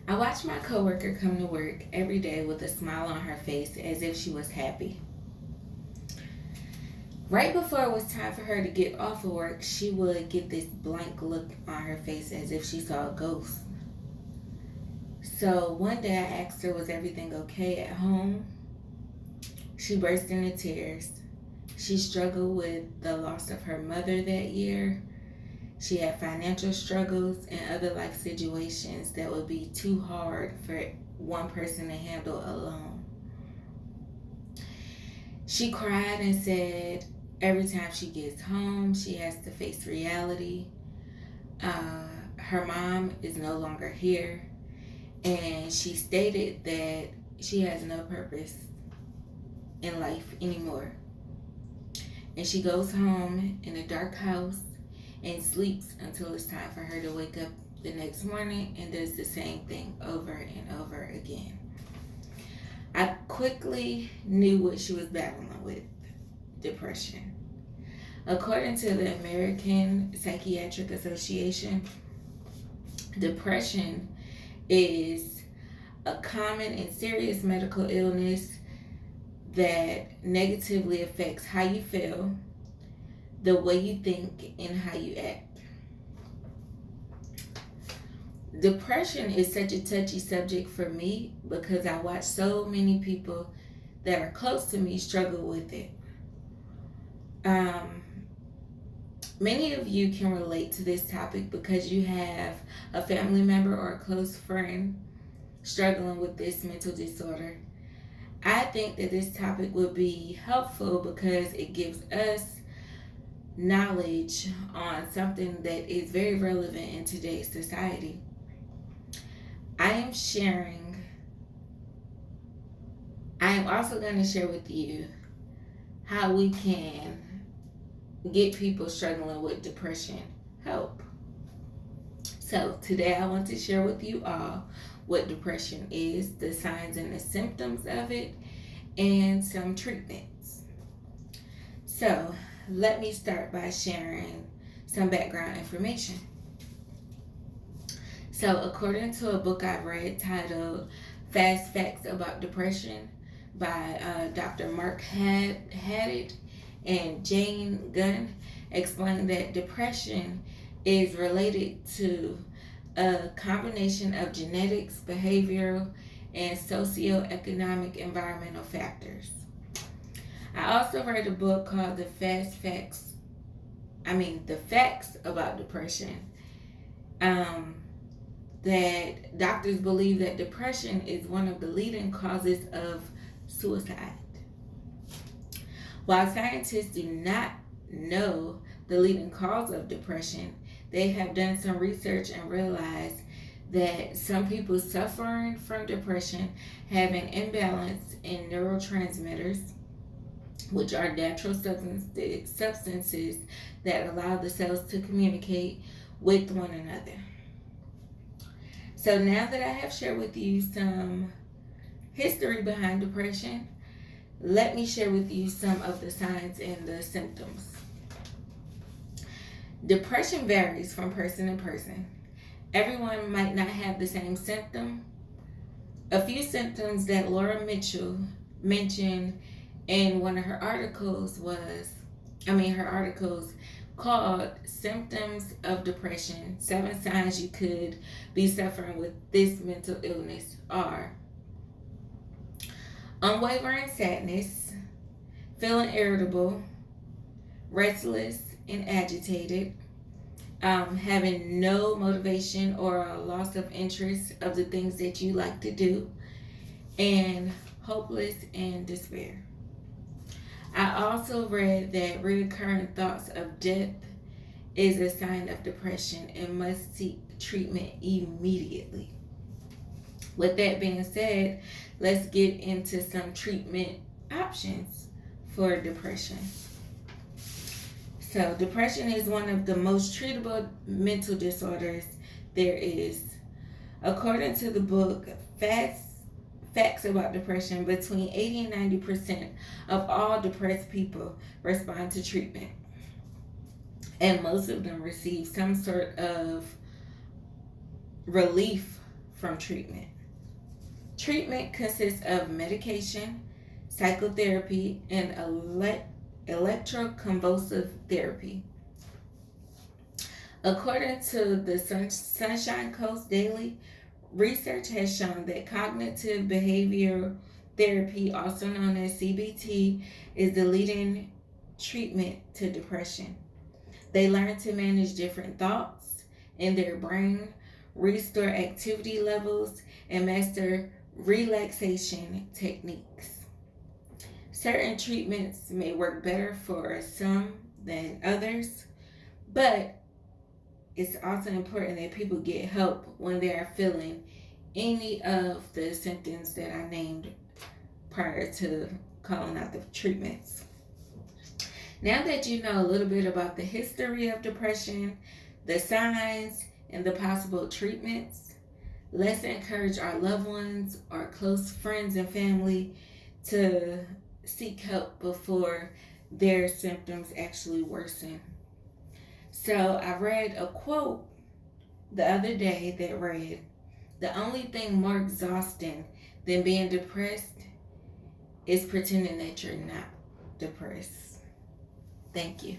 I watched my coworker come to work every day with a smile on her face as if she was happy. Right before it was time for her to get off of work, she would get this blank look on her face as if she saw a ghost. So one day I asked her, was everything okay at home? She burst into tears. She struggled with the loss of her mother that year. She had financial struggles and other life situations that would be too hard for one person to handle alone. She cried and said every time she gets home, she has to face reality. Her mom is no longer here, and she stated that she has no purpose in life anymore. And she goes home in a dark house and sleeps until it's time for her to wake up the next morning and does the same thing over and over again. I quickly knew what she was battling with: depression. According to the American Psychiatric Association, depression is a common and serious medical illness that negatively affects how you feel, the way you think, and how you act. Depression is such a touchy subject for me because I watch so many people that are close to me struggle with it. Um, Many of you can relate to this topic because you have a family member or a close friend struggling with this mental disorder. I think that this topic would be helpful because it gives us knowledge on something that is very relevant in today's society. I am sharing, I am also going to share with you how we can get people struggling with depression help. So, today I want to share with you all what depression is, the signs and the symptoms of it, and some treatments. So, let me start by sharing some background information. So, according to a book I've read titled Fast Facts About Depression by Dr. Mark Haddad and Jane Gunn, explained that depression is related to a combination of genetics, behavioral, and socioeconomic environmental factors. I also read a book called The Facts About Depression. That doctors believe that depression is one of the leading causes of suicide. While scientists do not know the leading cause of depression, they have done some research and realized that some people suffering from depression have an imbalance in neurotransmitters, which are natural substances that allow the cells to communicate with one another. So now that I have shared with you some history behind depression, let me share with you some of the signs and the symptoms. Depression varies from person to person. Everyone might not have the same symptom. A few symptoms that Laura Mitchell mentioned in one of her articles called Symptoms of Depression, 7 Signs You Could Be Suffering with This Mental Illness are unwavering sadness, feeling irritable, restless and agitated, having no motivation or a loss of interest of the things that you like to do, and hopeless and despair. I also read that recurring thoughts of death is a sign of depression and must seek treatment immediately. With that being said, let's get into some treatment options for depression. So, depression is one of the most treatable mental disorders there is. According to the book Facts About Depression, between 80 and 90% of all depressed people respond to treatment. And most of them receive some sort of relief from treatment. Treatment consists of medication, psychotherapy, and electroconvulsive therapy. According to the Sunshine Coast Daily, research has shown that cognitive behavioral therapy, also known as CBT, is the leading treatment to depression. They learn to manage different thoughts in their brain, restore activity levels, and master relaxation techniques. Certain treatments may work better for some than others, but it's also important that people get help when they are feeling any of the symptoms that I named prior to calling out the treatments. Now that you know a little bit about the history of depression, the signs, and the possible treatments, let's encourage our loved ones, our close friends and family to seek help before their symptoms actually worsen. So I read a quote the other day that read, "The only thing more exhausting than being depressed is pretending that you're not depressed." Thank you.